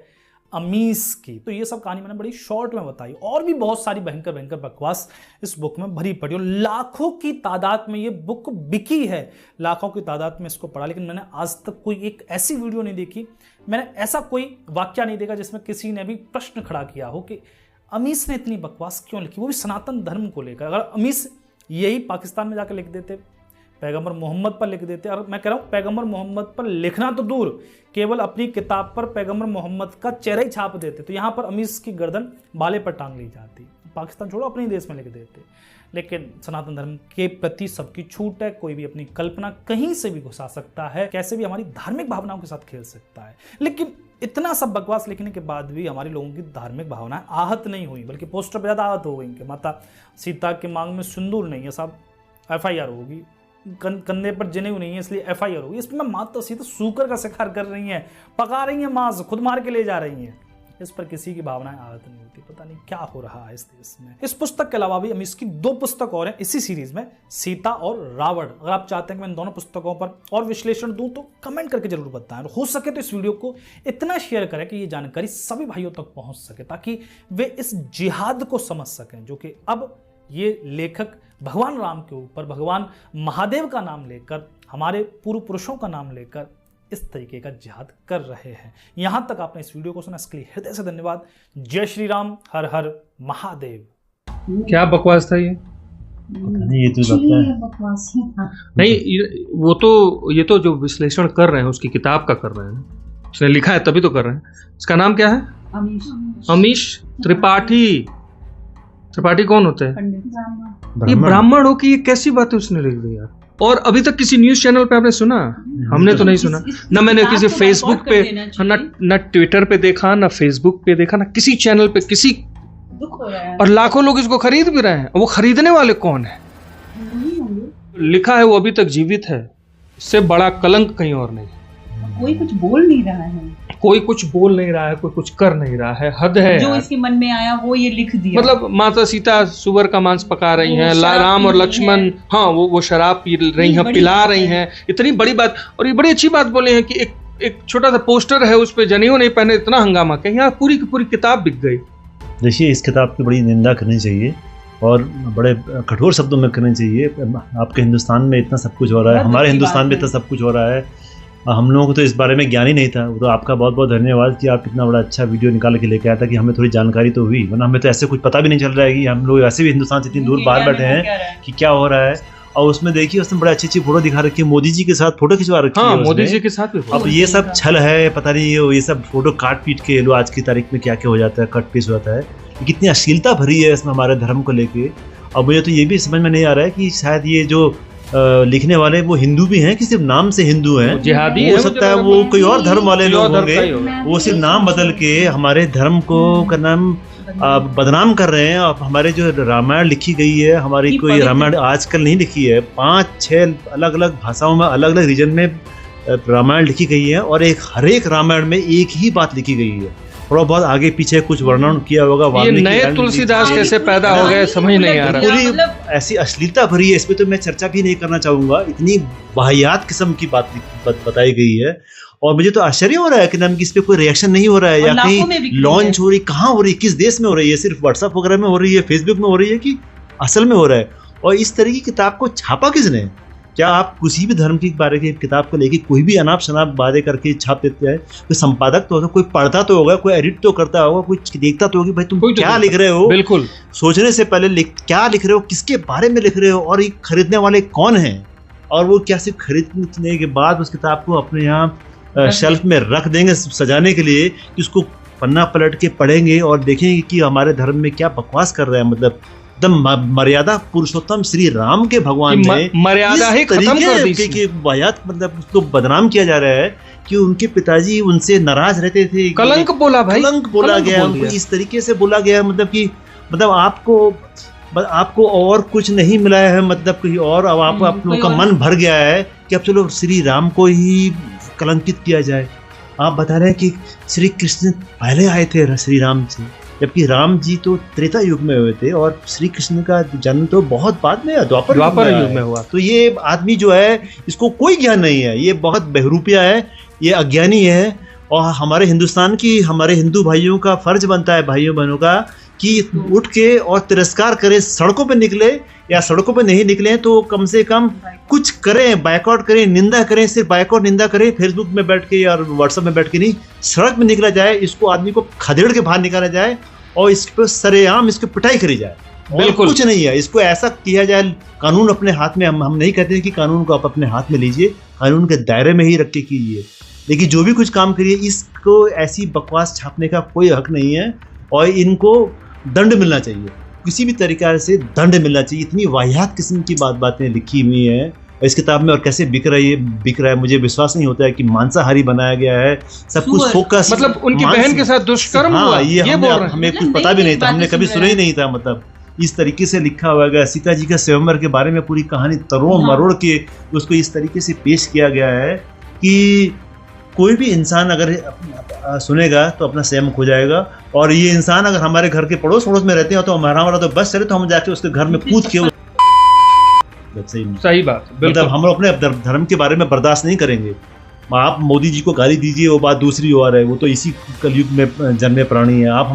अमीश की। तो ये सब कहानी मैंने बड़ी शॉर्ट में बताई, और भी बहुत सारी भयंकर भयंकर बकवास इस बुक में भरी पड़ी, और लाखों की तादाद में ये बुक बिकी है, लाखों की तादाद में इसको पढ़ा। लेकिन मैंने आज तक कोई एक ऐसी वीडियो नहीं देखी, मैंने ऐसा कोई वाक्य नहीं देखा जिसमें किसी ने भी प्रश्न खड़ा किया हो कि अमीश ने इतनी बकवास क्यों लिखी, वो भी सनातन धर्म को लेकर। अगर अमीश यही पाकिस्तान में जाकर लिख देते, पैगंबर मोहम्मद पर लिख देते, और मैं कह रहा हूँ पैगंबर मोहम्मद पर लिखना तो दूर, केवल अपनी किताब पर पैगंबर मोहम्मद का चेहरा ही छाप देते, तो यहाँ पर अमीश की गर्दन बाले पर टांग ली जाती। पाकिस्तान छोड़ो, अपने देश में लिख देते। लेकिन सनातन धर्म के प्रति सबकी छूट है, कोई भी अपनी कल्पना कहीं से भी घुसा सकता है, कैसे भी हमारी धार्मिक भावनाओं के साथ खेल सकता है। लेकिन इतना सब बकवास लिखने के बाद भी हमारे लोगों की धार्मिक भावनाएं आहत नहीं हुई, बल्कि पोस्टर पर ज़्यादा आहत हो गई कि माता सीता के मांग में सिंदूर नहीं है, सब FIR होगी, कंधे पर जनेऊ नहीं है इसलिए FIR होगी। इसमें माता सीता सूकर का शिकार कर रही हैं, पका रही हैं मांस, खुद मार के ले जा रही हैं, इस पर किसी की भावनाएं आहत नहीं होती। पता नहीं क्या हो रहा है इस देश में। इस पुस्तक के अलावा भी अमीश की 2 पुस्तक और हैं इसी सीरीज में, सीता और रावण। अगर आप चाहते हैं कि मैं इन दोनों पुस्तकों पर और विश्लेषण दूं तो कमेंट करके जरूर बताएं, और हो सके तो इस वीडियो को इतना शेयर करें कि ये जानकारी सभी भाइयों तक पहुंच सके, ताकि वे इस जिहाद को समझ सकें जो कि अब ये लेखक भगवान राम के ऊपर, भगवान महादेव का नाम लेकर, हमारे पूर्व पुरुषों का नाम लेकर इस तरीके का जिहाद कर रहे हैं। यहाँ तक आपने इस वीडियो को सुना, इसके लिए हृदय से धन्यवाद। जय श्री राम, हर हर महादेव। क्या बकवास था ये? नहीं, ये तो लगता है बकवास ही था। नहीं, वो तो ये तो जो विश्लेषण कर रहे हैं उसकी किताब का कर रहे हैं, उसने लिखा है तभी तो कर रहे हैं। इसका नाम क्या है? अमीश त्रिपाठी। त्रिपाठी कौन होते हैं? ये ब्राह्मण हो कि ये कैसी बातें उसने लिख दी यार। और अभी तक किसी न्यूज चैनल पे आपने सुना? हमने तो नहीं सुना, ना मैंने किसी फेसबुक पे, ना ट्विटर पे देखा, ना फेसबुक पे देखा, ना किसी चैनल पे किसी। दुख हो रहा है। और लाखों लोग इसको खरीद भी रहे हैं। वो खरीदने वाले कौन है? लिखा है वो अभी तक जीवित है, इससे बड़ा कलंक कहीं और नहीं। कोई कुछ बोल नहीं रहा है, कोई कुछ बोल नहीं रहा है, कोई कुछ कर नहीं रहा है, हद है जो यार। इसके मन में आया वो ये लिख दिया। मतलब माता सीता सुअर का मांस पका रही हैं, राम और लक्ष्मण, हाँ वो शराब पी रही हैं, पिला रही हैं, इतनी बड़ी बात। और ये बड़ी अच्छी बात बोले हैं कि एक छोटा सा पोस्टर है, उस पर जनेऊ नहीं पहने, इतना हंगामा, कहीं यहाँ पूरी की पूरी किताब बिक गई। देखिए, इस किताब की बड़ी निंदा करनी चाहिए और बड़े कठोर शब्दों में करनी चाहिए। आपके हिंदुस्तान में इतना सब कुछ हो रहा है, हमारे हिंदुस्तान में इतना सब कुछ हो रहा है हम लोगों को तो इस बारे में ज्ञान ही नहीं था। तो आपका बहुत बहुत धन्यवाद कि आप इतना बड़ा अच्छा वीडियो निकाल के लेके आया था कि हमें थोड़ी जानकारी तो हुई, वरना हमें तो ऐसे कुछ पता भी नहीं चल रहा है कि हम लोग वैसे भी हिंदुस्तान से इतनी दूर बाहर बैठे हैं कि क्या हो रहा है। और उसमें देखिए उसने बड़े अच्छी फोटो दिखा रखी है, मोदी जी के साथ फोटो खिंचवा रखी है। मोदी जी के साथ भी। अब ये सब छल है, पता नहीं ये सब फोटो काट पीट के लो आज की तारीख में क्या क्या हो जाता है, कट पीस होता है। कितनी अश्लीलता भरी है इसमें हमारे धर्म को लेके। और मुझे तो ये भी समझ में नहीं आ रहा है कि शायद ये जो लिखने वाले वो हिंदू भी हैं कि सिर्फ नाम से हिंदू हैं, जिहादी हो सकता है वो कोई और धर्म वाले लोग होंगे, वो सिर्फ नाम बदल के हमारे धर्म को का नाम बदनाम कर रहे हैं। और हमारे जो रामायण लिखी गई है, हमारी कोई रामायण आजकल नहीं लिखी है, 5-6 अलग अलग भाषाओं में अलग अलग रीजन में रामायण लिखी गई है और हर एक रामायण में एक ही बात लिखी गई है। थोड़ा बहुत आगे पीछे कुछ वर्णन किया होगा। ये नए तुलसीदास कैसे पैदा हो गए समझ नहीं आ रहा। पूरी ऐसी अश्लीलता भरी है, इस पे तो मैं चर्चा भी नहीं करना चाहूंगा। इतनी वाहियात किस्म की बात बताई गई है और मुझे तो आश्चर्य हो रहा है कि इस पे कोई रिएक्शन नहीं हो रहा है, या कहीं लॉन्च हो रही, कहाँ हो रही, किस देश में हो रही है, सिर्फ व्हाट्सएप वगैरह में हो रही है, फेसबुक में हो रही है कि असल में हो रहा है। और इस तरह की किताब को छापा किसने? क्या आप किसी भी धर्म के बारे की किताब को लेके कोई भी अनाप शनाप बातें करके छाप देते हैं? कोई संपादक तो होगा, कोई पढ़ता तो होगा, कोई एडिट तो करता होगा, कोई देखता तो होगा भाई तुम क्या लिख रहे हो। बिल्कुल सोचने से पहले क्या लिख रहे हो, किसके बारे में लिख रहे हो, और ये खरीदने वाले कौन हैं, और वो क्या सिर्फ खरीदने के बाद उस किताब को अपने यहाँ शेल्फ में रख देंगे सजाने के लिए कि उसको पन्ना पलट के पढ़ेंगे और देखेंगे कि हमारे धर्म में क्या बकवास कर रहे हैं। मतलब मर्यादा पुरुषोत्तम श्री राम के भगवान ने मर्यादा ही खत्म कर दी कि वाहियात, मतलब उसको बदनाम किया जा रहा है कि उनके पिताजी उनसे नाराज रहते थे। कलंक बोला भाई, कलंक बोला गया उनको, इस तरीके से बोला गया। मतलब आपको और कुछ नहीं मिला है, मतलब कहीं और अब आप लोगों का मन भर गया है कि अब चलो श्री राम को ही कलंकित किया जाए। आप बता रहे हैं कि श्री कृष्ण पहले आए थे श्री राम से, जबकि राम जी तो त्रेता युग में हुए थे और श्री कृष्ण का जन्म तो बहुत बाद में द्वापर युग में हुआ। तो ये आदमी जो है इसको कोई ज्ञान नहीं है, ये बहुत बहरूपिया है, ये अज्ञानी है। और हमारे हिंदुस्तान की, हमारे हिंदू भाइयों का फर्ज बनता है, भाइयों बहनों का, कि उठ के और तिरस्कार करें, सड़कों पे निकले, या सड़कों पे नहीं निकले तो कम से कम कुछ करें, बायकॉट करें, निंदा करें। सिर्फ बायकॉट निंदा करें फेसबुक में बैठ के या व्हाट्सएप में बैठ के नहीं, सड़क में निकला जाए, इसको आदमी को खदेड़ के बाहर निकाला जाए और इस पर सरेआम इसकी पिटाई करी जाए। बिल्कुल कुछ नहीं है, इसको ऐसा किया जाए, कानून अपने हाथ में। हम नहीं कहते हैं कि कानून को आप अपने हाथ में लीजिए, कानून के दायरे में ही रख के कीजिए, लेकिन जो भी कुछ काम करिए इसको ऐसी बकवास छापने का कोई हक नहीं है और इनको दंड मिलना चाहिए, किसी भी तरीके से दंड मिलना चाहिए। इतनी वाहियात किस्म की बातें लिखी हुई हैं इस किताब में, और कैसे बिक रहा है मुझे विश्वास नहीं होता है कि मांसाहारी बनाया गया है, सब कुछ फोकस, मतलब उनकी बहन के साथ दुष्कर्म हुआ, ये हमें कुछ पता भी नहीं था, हमने कभी सुना ही नहीं था। मतलब इस तरीके से लिखा हुआ गया, सीता जी का स्वयंवर के बारे में पूरी कहानी तरोड़ मरोड़ के उसको इस तरीके से पेश किया गया है कि कोई भी इंसान अगर सुनेगा तो अपना संयम खो जाएगा। और ये इंसान अगर हमारे घर के पड़ोस में रहते हैं तो हमारा तो बस चले तो हम जाके उसके घर में कूद के सही बात, मतलब हम लोग अपने धर्म के बारे में बर्दाश्त नहीं करेंगे। आप मोदी जी को गाली दीजिए, वो बात दूसरी हो रहा है, वो तो इसी कलयुग में जन्मे प्राणी है। आप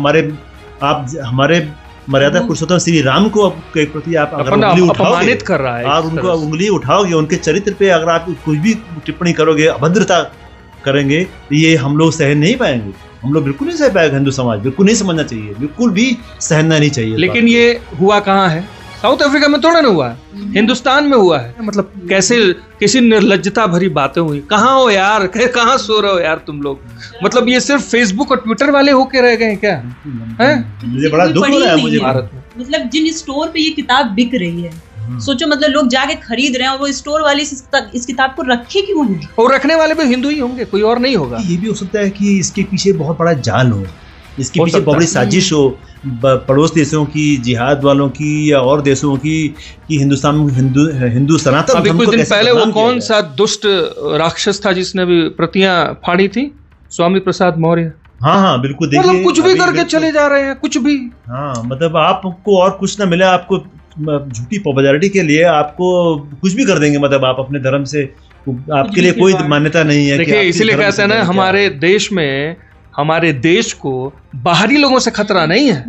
हमारे मर्यादा पुरुषोत्तम श्री राम को के प्रति आप अगर उंगली उठाओगे, कर रहा है, आप उनको उंगली उठाओगे, उनके चरित्र पे अगर आप कुछ भी टिप्पणी करोगे, अभद्रता करेंगे, तो ये हम लोग सहन नहीं पाएंगे। हम लोग बिल्कुल नहीं सह पाएगा, हिंदू समाज बिल्कुल नहीं समझना चाहिए, बिल्कुल भी सहना नहीं चाहिए। लेकिन ये हुआ कहाँ है? साउथ अफ्रीका में थोड़ा ना हुआ है, हिंदुस्तान में हुआ है। मतलब कैसे किसी निर्लज्जता भरी बातें हुई। कहाँ हो यार, कहाँ सो रहे हो यार तुम लोग? मतलब ये सिर्फ फेसबुक और ट्विटर वाले होके रह गए क्या? मुझे बड़ा दुख हो रहा है मुझे भारत में। मतलब जिन स्टोर पे ये किताब बिक रही है, सोचो, मतलब लोग जाके खरीद रहे हैं और वो स्टोर वाले इस किताब को रखे क्यों नहीं? और रखने वाले भी हिंदू ही होंगे, कोई और नहीं होगा। ये भी हो सकता है कि इसके पीछे बहुत बड़ा जाल हो, इसके पीछे बहुत बड़ी साजिश हो, पड़ोस देशों की, जिहाद वालों की या और देशों की, कि हिंदुस्तान में हिंदू सनातन। अभी कुछ दिन पहले वो कौन सा दुष्ट राक्षस था जिसने भी प्रतियां फाड़ी थी? स्वामी प्रसाद मौर्य। हाँ बिल्कुल, देखिए मतलब कुछ भी करके चले जा रहे हैं, कुछ भी। हाँ, मतलब आपको और कुछ ना मिले, आपको झूठी पॉपुलैरिटी के लिए आपको कुछ भी कर देंगे। मतलब आप अपने धर्म से, आपके लिए कोई मान्यता नहीं है। देखिए इसीलिए कहते हैं ना, हमारे देश में, हमारे देश को बाहरी लोगों से खतरा नहीं है,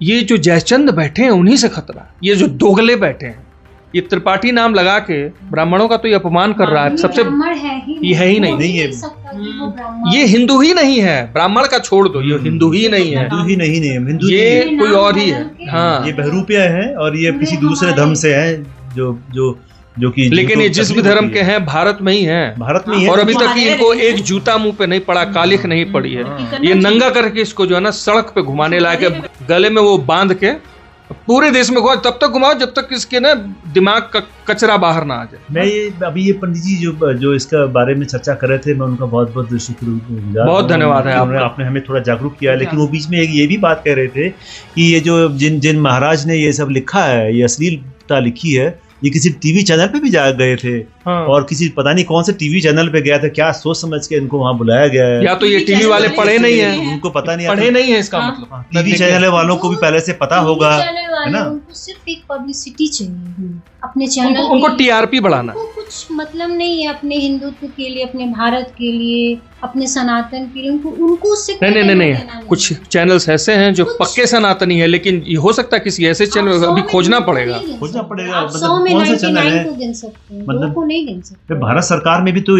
ये जो जयचंद बैठे हैं उन्हीं से खतरा। ये जो दोगले बैठे हैं, ये त्रिपाठी नाम लगा के ब्राह्मणों का तो ये अपमान कर रहा है। सबसे ब्राह्मण है ही ये है ही नहीं। वो नहीं है। सकता कि वो ब्राह्मण ये हिंदू ही नहीं है, ब्राह्मण का छोड़ दो, ये हिंदू ही नहीं है, हिंदू ही नहीं है, हिंदू ये नहीं कोई और ही है। है। हाँ, ये बहरूपिया है और ये पूरे किसी दूसरे हमारे- धर्म से है जो जो जो कि लेकिन जिनको ये जिस भी तकलीफ धर्म होती के है। हैं भारत में ही हैं, भारत में ही है। और अभी तक हमारे इनको रहे हैं। एक जूता मुंह पे नहीं पड़ा, कालिख नहीं पड़ी है। हाँ। ये नंगा करके इसको जो है ना सड़क पे घुमाने लायक है, गले में वो बांध के पूरे देश में घुमाओ, तब तक घुमाओ जब तक इसके ना दिमाग का कचरा बाहर ना आ जाए। मैं ये अभी ये पंडित जी जो इसका बारे में चर्चा कर रहे थे, मैं उनका बहुत बहुत शुक्रगुजार बहुत हूं। धन्यवाद है उन्होंने- आपका। आपने हमें थोड़ा जागरूक किया, लेकिन वो बीच में एक ये भी बात कह रहे थे कि ये जो जिन महाराज ने ये सब लिखा है, ये अश्लीलता लिखी है, ये किसी टीवी चैनल पे भी जा गए थे हाँ। और किसी पता नहीं कौन से टीवी चैनल पे गया था, क्या सोच समझ के इनको वहां बुलाया गया है। या तो ये टीवी वाले पढ़े नहीं है, उनको पता नहीं पढ़े नहीं है इसका हाँ। मतलब। टीवी चैनल वालों को भी पहले से पता होगा, चैनल है वाले ना? उनको सिर्फ एक पब्लिसिटी चाहिए अपने चैनल उनको के लिए। टीआरपी बढ़ाना है। उनको कुछ मतलब नहीं है अपने हिंदुत्व के लिए, अपने भारत के लिए, अपने सनातन के लिए। उनको उससे कोई नहीं लेना नहीं देना नहीं, कुछ चैनल्स ऐसे हैं जो कुछ- पक्के सनातनी है, लेकिन ये हो सकता है किसी ऐसे आप चैनल 100 अभी में खोजना 2 को पड़ेगा। नहीं गिन खोजना सकते। पड़ेगा, आप मतलब 100 में कौन सा चैनल 99 है? को गिन सकते हैं, मतलब- 2 को नहीं गिन सकते। भारत सरकार में भी तो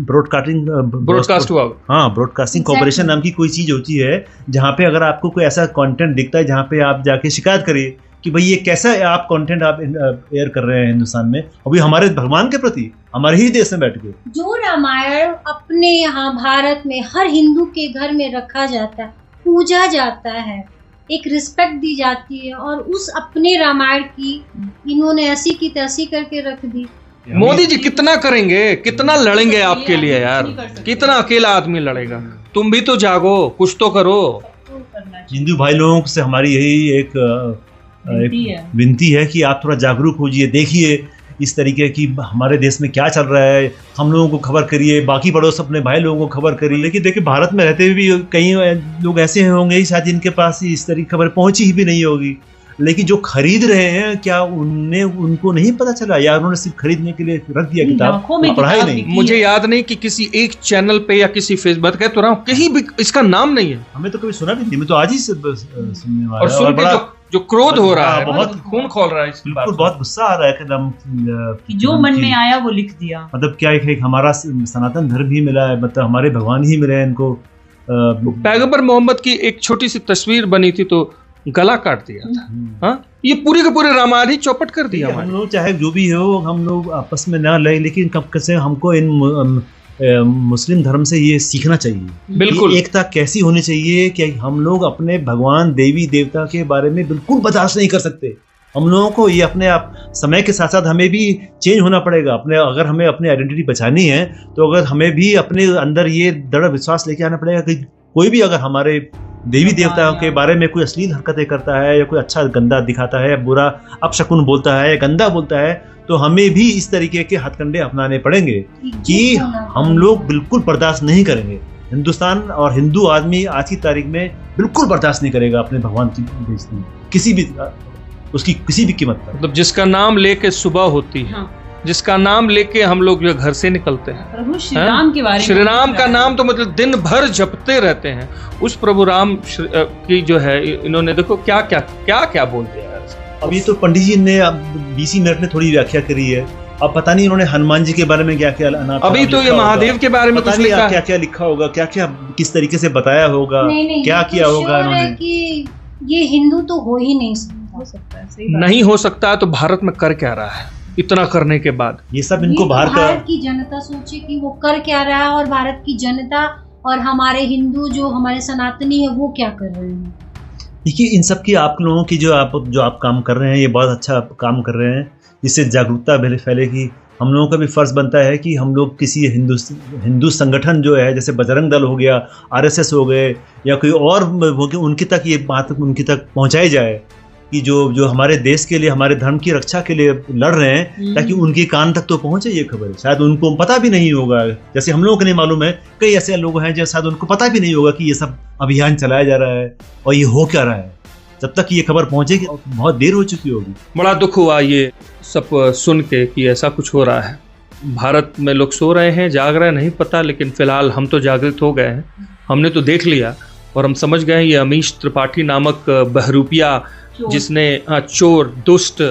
ब्रॉडकास्टिंग ब्रॉडकास्ट हुआ। हाँ, ब्रॉडकास्टिंग Exactly. कॉर्पोरेशन नाम की कोई चीज होती है जहाँ पे अगर आपको कोई ऐसा कंटेंट दिखता है जहाँ पे आप जाके शिकायत करिए कि भाई ये कैसा है, आप कंटेंट आप एयर कर रहे हैं हिंदुस्तान में, अभी हमारे भगवान के प्रति, हमारे ही देश में बैठ के। जो रामायण अपने यहाँ भारत में हर हिंदू के घर में रखा जाता है, पूजा जाता है, एक रिस्पेक्ट दी जाती है, और उस अपने रामायण की इन्होंने ऐसी की तैसी करके रख दी। मोदी जी कितना करेंगे, कितना लड़ेंगे आपके लिए यार, कितना अकेला आदमी लड़ेगा। तुम भी तो जागो, कुछ तो करो। हिंदू भाई लोगों से हमारी यही एक विनती है कि आप थोड़ा जागरूक होइए, देखिए इस तरीके की हमारे देश में क्या चल रहा है, हम लोगों को खबर करिए, बाकी पड़ोस अपने भाई लोगों को खबर करिए। लेकिन देखिए भारत में रहते हुए भी कई लोग ऐसे होंगे ही शायद जिनके पास इस तरह की खबर पहुंची ही भी नहीं होगी, लेकिन जो खरीद रहे हैं क्या उनको नहीं पता चला, या उन्होंने सिर्फ खरीदने के लिए रख दिया किताब, लाखों में पढ़ा ही किताब नहीं। बिकी मुझे है। याद नहीं कि किसी एक चैनल पे या किसी फेसबुक कह तो रहा हूँ कहीं भी इसका नाम नहीं है। हमें तो कभी सुना भी नहीं, मैं तो आज ही से सुनने वाला और है, सुन के बड़ा जो क्रोध हो रहा है, बहुत- बहुत खून खोल रहा है इस बात बिल्कुल में। बहुत गुस्सा आ रहा है एकदम कि जो मन में आया वो लिख दिया। मतलब क्या है कि हमारा सनातन धर्म ही मिला है, मतलब हमारे भगवान ही मिले हैं इनको। पैगंबर मोहम्मद की एक छोटी सी तस्वीर बनी थी तो गला काट दिया था। हाँ, ये पूरे के पूरे रामायण ही चौपट कर दिया हम हमारे। लोग चाहे जो भी हो, हम लोग आपस में ना लड़े, लेकिन कब से हमको इन मुस्लिम धर्म से ये सीखना चाहिए। बिल्कुल। ये एकता कैसी होनी चाहिए कि हम लोग अपने भगवान देवी देवता के बारे में बिल्कुल बर्दाश्त नहीं कर सकते। हम लोगों को ये अपने आप समय के साथ साथ हमें भी चेंज होना पड़ेगा। अपने अगर हमें अपनी आइडेंटिटी बचानी है तो अगर हमें भी अपने अंदर ये दृढ़ विश्वास लेके आना पड़ेगा कि कोई भी अगर हमारे देवी देवताओं के बारे में कोई अश्लील हरकतें करता है या कोई अच्छा गंदा दिखाता है, बुरा अपशकुन बोलता है या गंदा बोलता है, तो हमें भी इस तरीके के हथकंडे अपनाने पड़ेंगे कि हम लोग बिल्कुल बर्दाश्त नहीं करेंगे। हिंदुस्तान और हिंदू आदमी आज की तारीख में बिल्कुल बर्दाश्त नहीं करेगा अपने भगवान की बेइज्जती, किसी भी उसकी किसी भी कीमत पर। मतलब जिसका नाम लेके सुबह होती है, हाँ। जिसका नाम लेके हम लोग जो घर से निकलते हैं, प्रभु श्री राम के बारे में, श्री राम का नाम तो मतलब दिन भर जपते रहते हैं। उस प्रभु राम की जो है इन्होंने देखो क्या क्या क्या क्या बोल दिया है। अब ये तो पंडित जी ने 20 मिनट में थोड़ी व्याख्या करी है। अब पता नहीं इन्होंने हनुमान जी के बारे में क्या क्या अभी तो ये महादेव के बारे में पता कुछ नहीं लिखा क्या है। क्या लिखा होगा, क्या क्या किस तरीके से बताया होगा, नहीं, क्या किया होगा श्योर है इन्होंने। कि ये हिंदू तो हो ही नहीं सकता। हो सकता है, सही बात। नहीं हो सकता तो भारत में कर क्या रहा है इतना करने के बाद? ये सब इनको ये बाहर का भारत की जनता सोचे कि वो कर क्या रहा है, और भारत की जनता और हमारे हिंदू जो हमारे सनातनी है वो क्या कर रहे हैं। देखिए, इन सब की आप लोगों की जो आप काम कर रहे हैं, ये बहुत अच्छा काम कर रहे हैं। इससे जागरूकता फैलेगी। हम लोगों का भी फर्ज बनता है कि हम लोग किसी हिंदू संगठन जो है, जैसे बजरंग दल हो गया, आरएसएस हो गए, या कोई और हो गए, उनकी तक ये बात उनकी तक पहुंचाई जाए कि जो हमारे देश के लिए, हमारे धर्म की रक्षा के लिए लड़ रहे हैं, ताकि उनके कान तक तो पहुंचे ये खबर। शायद उनको पता भी नहीं होगा, जैसे हम लोगों को नहीं मालूम है, कई ऐसे लोग हैं जो शायद उनको पता भी नहीं होगा कि ये सब अभियान चलाया जा रहा है और ये हो क्या रहा है। जब तक ये खबर पहुंचेगी बहुत देर हो चुकी होगी। बड़ा दुख हुआ ये सब सुन के कि ऐसा कुछ हो रहा है। भारत में लोग सो रहे हैं, जाग रहे हैं, नहीं पता, लेकिन फिलहाल हम तो जागृत हो गए हैं। हमने तो देख लिया और हम समझ गए ये अमीश त्रिपाठी नामक बहरूपिया, जिसने चोर, दुष्ट,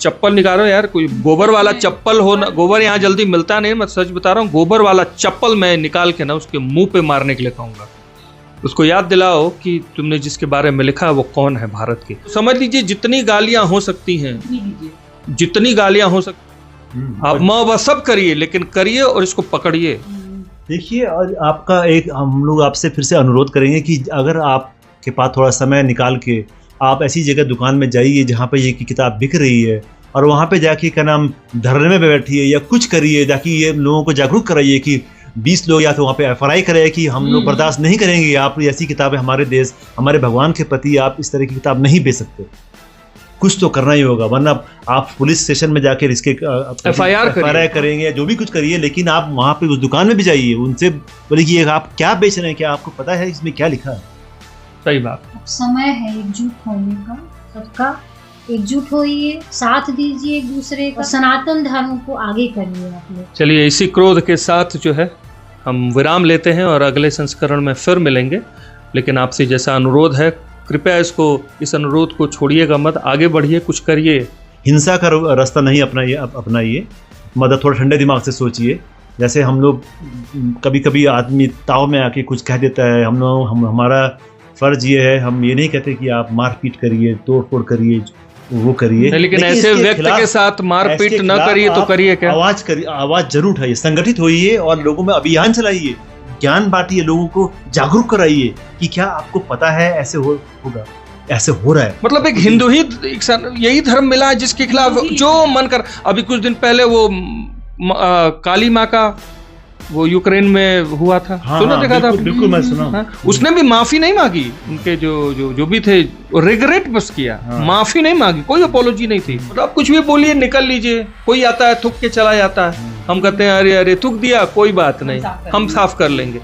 चप्पल निकालो यार, कोई गोबर वाला चप्पल हो ना, गोबर यहाँ जल्दी मिलता नहीं, मैं सच बता रहा हूँ, गोबर वाला चप्पल मैं निकाल के ना उसके मुंह पे मारने के लिए कहूँगा। उसको याद दिलाओ कि तुमने जिसके बारे में लिखा है वो कौन है भारत के। समझ लीजिए जितनी गालियां हो सकती हैं, जितनी गालियां हो सकती, आप माँ सब करिए, लेकिन करिए और इसको पकड़िए। देखिए, और आपका एक हम लोग आपसे फिर से अनुरोध करेंगे कि अगर आपके पास थोड़ा समय निकाल के आप ऐसी जगह दुकान में जाइए जहाँ पे ये की किताब बिक रही है, और वहाँ पे जाके क्या नाम धरने में बैठिए या कुछ करिए, ताकि ये लोगों को जागरूक कराइए कि 20 लोग या तो वहाँ पे FRI करे कि हम लोग बर्दाश्त नहीं करेंगे, आप ऐसी किताबें हमारे देश, हमारे भगवान के प्रति आप इस तरह की किताब नहीं बेच सकते। कुछ तो करना ही होगा, वरना आप पुलिस स्टेशन में जाकर इसके FIR करेंगे, जो भी कुछ करिए, लेकिन आप वहाँ पे उस दुकान में भी जाइए, उनसे बोले कि आप क्या बेच रहे हैं, क्या आपको पता है इसमें क्या लिखा है। सही बात। अब समय है एकजुट होने का, सबका एकजुट होइए, साथ दीजिए एक दूसरे का, सनातन धर्म को आगे करिए आप लोग। चलिए, इसी क्रोध के साथ जो है हम विराम लेते हैं और अगले संस्करण में फिर मिलेंगे। लेकिन आपसे जैसा अनुरोध है, कृपया इस अनुरोध को छोड़िएगा मत, आगे बढ़िए, कुछ करिए। हिंसा का रास्ता नहीं अपनाइए, मतलब थोड़ा ठंडे दिमाग से सोचिए। जैसे हम लोग कभी कभी आदमी ताव में आके कुछ कह देता है, हमारा फर्ज ये है, हम ये नहीं कहते कि आप मारपीट करिए, तोड़ फोड़ करिए, वो करिए, लेकिन ऐसे व्यक्ति के साथ मारपीट न करिए तो करिए क्या? आवाज जरूर उठाइए, संगठित होइए और लोगों में अभियान चलाइए, ज्ञान बांटिए, लोगों को जागरूक कराइए कि क्या आपको पता है ऐसे होगा, ऐसे हो रहा है। मतलब एक हिंदू ही यही धर्म मिला है जिसके खिलाफ जो मन कर। अभी कुछ दिन पहले वो काली माँ का वो यूक्रेन में हुआ था, सुना देखा था? बिल्कुल मैं सुना। उसने भी माफी नहीं मांगी, उनके जो भी थे रिग्रेट बस किया, माफी नहीं मांगी, कोई अपोलॉजी नहीं थी। मतलब कुछ भी बोलिए, निकल लीजिए, कोई आता है थूक के चला जाता है, हम कहते हैं अरे थूक दिया, कोई बात नहीं, हम साफ कर लेंगे।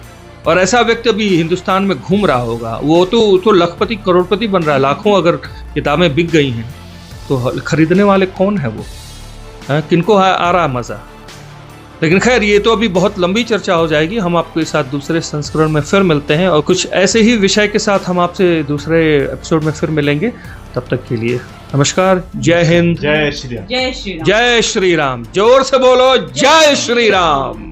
और ऐसा व्यक्ति अभी हिंदुस्तान में घूम रहा होगा, वो तो लखपति करोड़पति बन रहा है। लाखों अगर किताबें बिक गई हैं तो खरीदने वाले कौन है वो, किनको आ रहा मजा। लेकिन खैर, ये तो अभी बहुत लंबी चर्चा हो जाएगी। हम आपके साथ दूसरे संस्करण में फिर मिलते हैं और कुछ ऐसे ही विषय के साथ हम आपसे दूसरे एपिसोड में फिर मिलेंगे। तब तक के लिए नमस्कार, जय हिंद, जय श्री राम, जय श्री राम, जय श्री राम। जोर से बोलो, जय श्री राम।